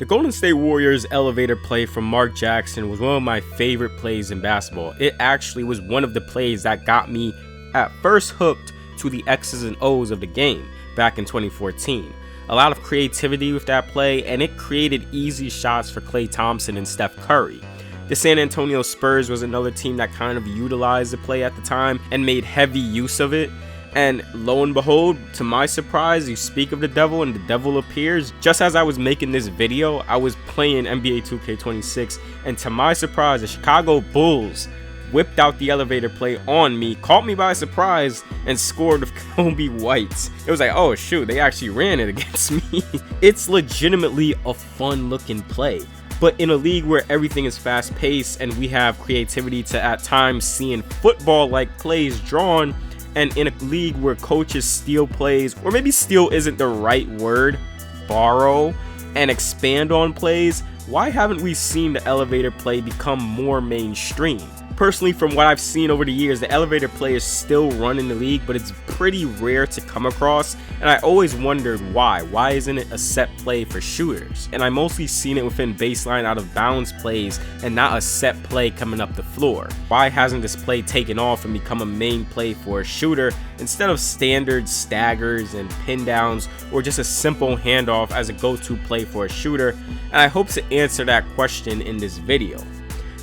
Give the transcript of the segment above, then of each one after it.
The Golden State Warriors elevator play from Mark Jackson was one of my favorite plays in basketball. It actually was one of the plays that got me at first hooked to the X's and O's of the game back in 2014. A lot of creativity with that play, and it created easy shots for Klay Thompson and Steph Curry. The San Antonio Spurs was another team that kind of utilized the play at the time and made heavy use of it. And lo and behold, to my surprise, you speak of the devil and the devil appears. Just as I was making this video, I was playing NBA 2K26, and to my surprise, the Chicago Bulls whipped out the elevator play on me, caught me by surprise, and scored with Kobe White. It was like, oh shoot, they actually ran it against me. It's legitimately a fun looking play. But in a league where everything is fast paced and we have creativity to at times seeing football like plays drawn, and in a league where coaches steal plays, or maybe steal isn't the right word, borrow and expand on plays, why haven't we seen the elevator play become more mainstream? Personally, from what I've seen over the years, the elevator play is still run in the league, but it's pretty rare to come across, and I always wondered why. Why isn't it a set play for shooters? And I mostly seen it within baseline out of bounds plays and not a set play coming up the floor. Why hasn't this play taken off and become a main play for a shooter instead of standard staggers and pin downs, or just a simple handoff as a go-to play for a shooter? And I hope to answer that question in this video.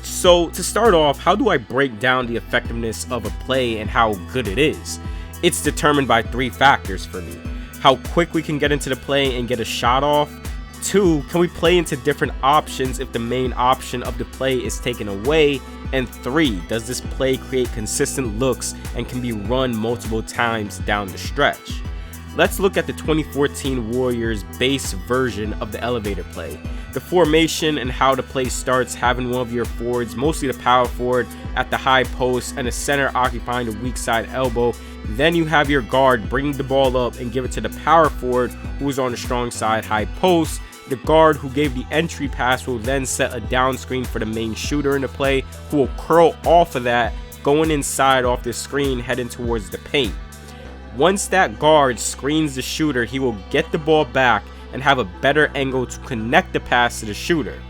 So to start off, how do I break down the effectiveness of a play and how good it is? It's determined by 3 factors for me. How quick we can get into the play and get a shot off. 2, can we play into different options if the main option of the play is taken away? And 3, does this play create consistent looks and can be run multiple times down the stretch? Let's look at the 2014 Warriors base version of the elevator play. The formation and how the play starts, having one of your forwards, mostly the power forward, at the high post and a center occupying the weak side elbow. Then you have your guard bringing the ball up and give it to the power forward who is on the strong side high post. The guard who gave the entry pass will then set a down screen for the main shooter in the play, who will curl off of that, going inside off the screen, heading towards the paint. Once that guard screens the shooter, he will get the ball back and have a better angle to connect the pass to the shooter.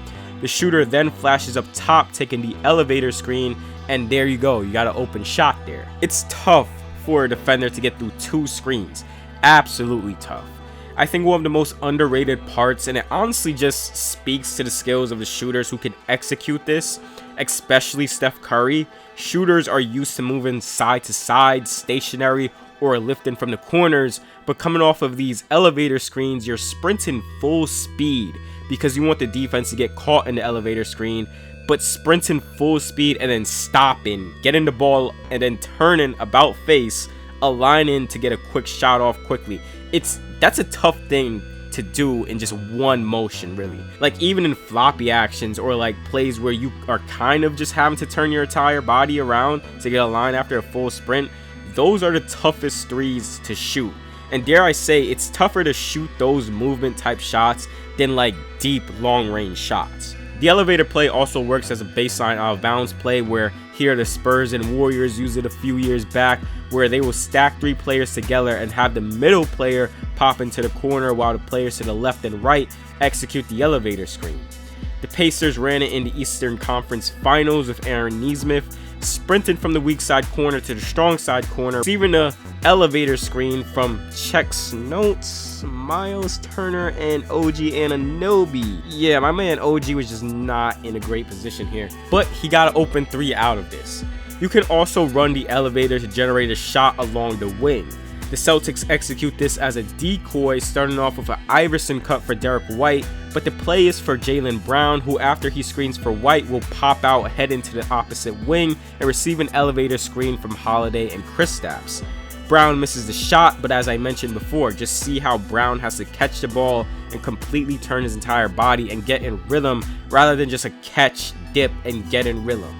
The shooter then flashes up top, taking the elevator screen, and there you go, you got an open shot there. It's tough for a defender to get through 2 screens, absolutely tough. I think one of the most underrated parts, and it honestly just speaks to the skills of the shooters who can execute this, especially Steph Curry. Shooters are used to moving side to side, stationary, or lifting from the corners, but coming off of these elevator screens, you're sprinting full speed because you want the defense to get caught in the elevator screen, but sprinting full speed and then stopping, getting the ball and then turning about face, aligning to get a quick shot off quickly. That's a tough thing to do in just one motion, really. Like even in floppy actions or like plays where you are kind of just having to turn your entire body around to get a line after a full sprint, those are the toughest threes to shoot. And dare I say, it's tougher to shoot those movement type shots than like deep long range shots. The elevator play also works as a baseline out of bounds play, where here the Spurs and Warriors used it a few years back, where they will stack 3 players together and have the middle player pop into the corner while the players to the left and right execute the elevator screen. The Pacers ran it in the Eastern Conference Finals with Aaron Nesmith sprinting from the weak side corner to the strong side corner, receiving the elevator screen from Check's Notes, Miles Turner, and OG Anunoby. Yeah, my man OG was just not in a great position here, but he got an open 3 out of this. You can also run the elevator to generate a shot along the wing. The Celtics execute this as a decoy, starting off with an Iverson cut for Derek White, but the play is for Jaylen Brown, who after he screens for White will pop out, head into the opposite wing, and receive an elevator screen from Holiday and Kristaps. Brown misses the shot, but as I mentioned before, just see how Brown has to catch the ball and completely turn his entire body and get in rhythm, rather than just a catch, dip, and get in rhythm.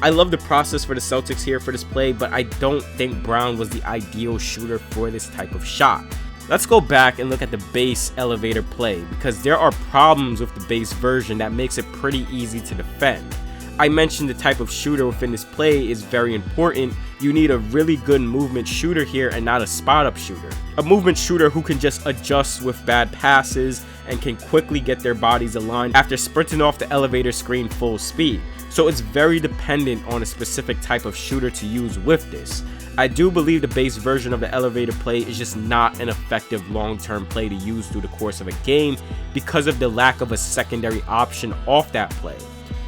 I love the process for the Celtics here for this play, but I don't think Brown was the ideal shooter for this type of shot. Let's go back and look at the base elevator play, because there are problems with the base version that makes it pretty easy to defend. I mentioned the type of shooter within this play is very important. You need a really good movement shooter here and not a spot up shooter. A movement shooter who can just adjust with bad passes and can quickly get their bodies aligned after sprinting off the elevator screen full speed. So it's very dependent on a specific type of shooter to use with this. I do believe the base version of the elevator play is just not an effective long-term play to use through the course of a game because of the lack of a secondary option off that play.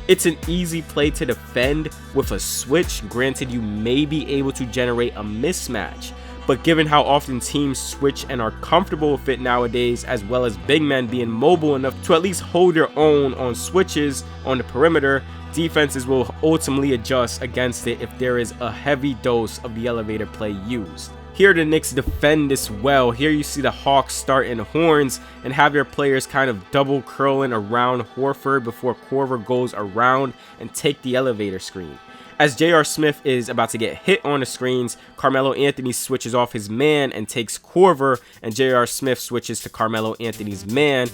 It's an easy play to defend with a switch. Granted, you may be able to generate a mismatch, but given how often teams switch and are comfortable with it nowadays, as well as big men being mobile enough to at least hold their own on switches on the perimeter, defenses will ultimately adjust against it if there is a heavy dose of the elevator play used. Here the Knicks defend this well. Here you see the Hawks start in horns and have their players kind of double curling around Horford before Korver goes around and take the elevator screen. As J.R. Smith is about to get hit on the screens, Carmelo Anthony switches off his man and takes Korver, and J.R. Smith switches to Carmelo Anthony's man.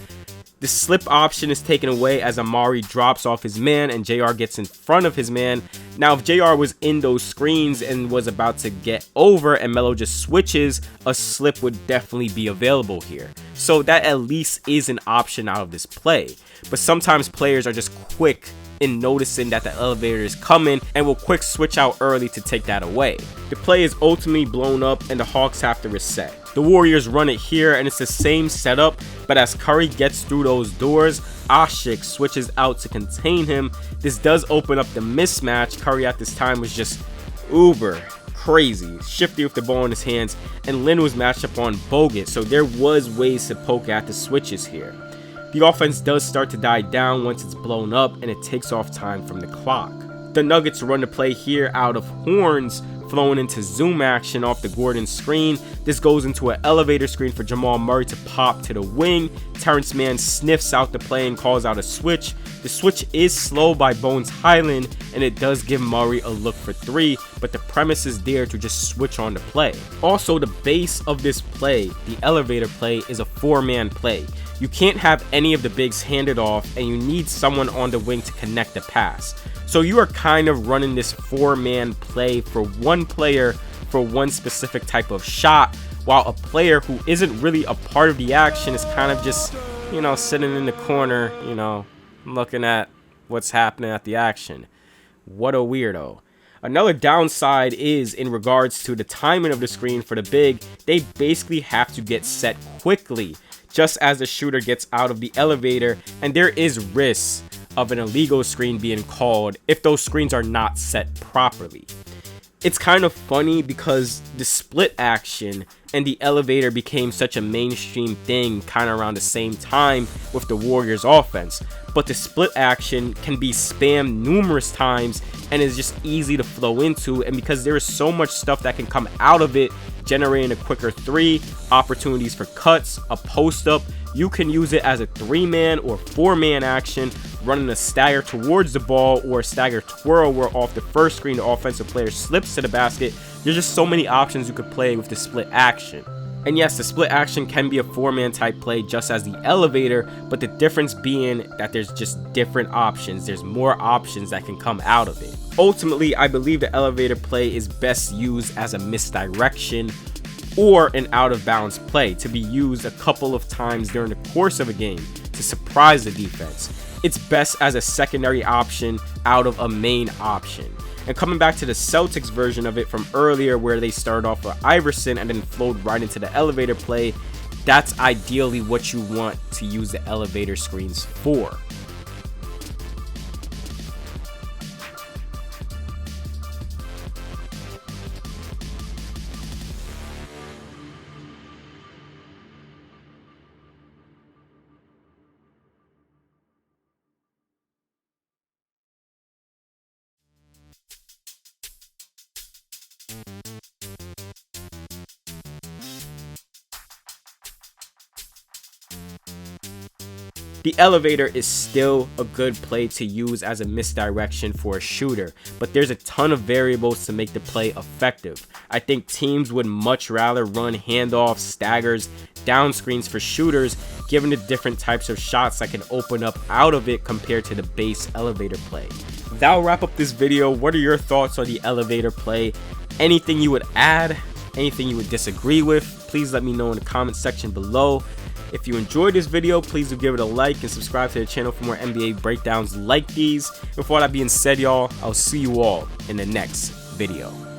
The slip option is taken away as Amari drops off his man and JR gets in front of his man. Now, if JR was in those screens and was about to get over and Melo just switches, a slip would definitely be available here. So that at least is an option out of this play. But sometimes players are just quick in noticing that the elevator is coming and will quick switch out early to take that away. The play is ultimately blown up and the Hawks have to reset. The Warriors run it here and it's the same setup, but as Curry gets through those doors, Ashik switches out to contain him. This does open up the mismatch. Curry at this time was just uber crazy, shifty with the ball in his hands, and Lin was matched up on Bogut, so there was ways to poke at the switches here. The offense does start to die down once it's blown up and it takes off time from the clock. The Nuggets run the play here out of horns, flowing into zoom action off the Gordon screen. This goes into an elevator screen for Jamal Murray to pop to the wing. Terrence Mann sniffs out the play and calls out a switch. The switch is slow by Bones Highland and it does give Murray a look for three, but the premise is there to just switch on the play. Also, the base of this play, the elevator play, is a four-man play. You can't have any of the bigs handed off and you need someone on the wing to connect the pass. So you are kind of running this four-man play for one player for one specific type of shot, while a player who isn't really a part of the action is kind of just, sitting in the corner, looking at what's happening at the action. What a weirdo. Another downside is in regards to the timing of the screen for the big. They basically have to get set quickly just as the shooter gets out of the elevator, and there is risk of an illegal screen being called if those screens are not set properly. It's kind of funny because the split action and the elevator became such a mainstream thing kind of around the same time with the Warriors offense, but the split action can be spammed numerous times and is just easy to flow into, and because there is so much stuff that can come out of it, generating a quicker three, opportunities for cuts, a post up, you can use it as a three-man or four-man action, running a stagger towards the ball or a stagger twirl where off the first screen the offensive player slips to the basket. There's just so many options you could play with the split action. And yes, the split action can be a four-man type play just as the elevator, but the difference being that there's just different options. There's more options that can come out of it. Ultimately, I believe the elevator play is best used as a misdirection or an out-of-bounds play to be used a couple of times during the course of a game to surprise the defense. It's best as a secondary option out of a main option. And coming back to the Celtics version of it from earlier where they started off with Iverson and then flowed right into the elevator play, that's ideally what you want to use the elevator screens for. The elevator is still a good play to use as a misdirection for a shooter, but there's a ton of variables to make the play effective. I think teams would much rather run handoffs, staggers, down screens for shooters, given the different types of shots that can open up out of it compared to the base elevator play. that'll wrap up this video. What are your thoughts on the elevator play? Anything you would add? Anything you would disagree with? Please let me know in the comment section below. If you enjoyed this video, please do give it a like and subscribe to the channel for more NBA breakdowns like these. Before that being said, y'all, I'll see you all in the next video.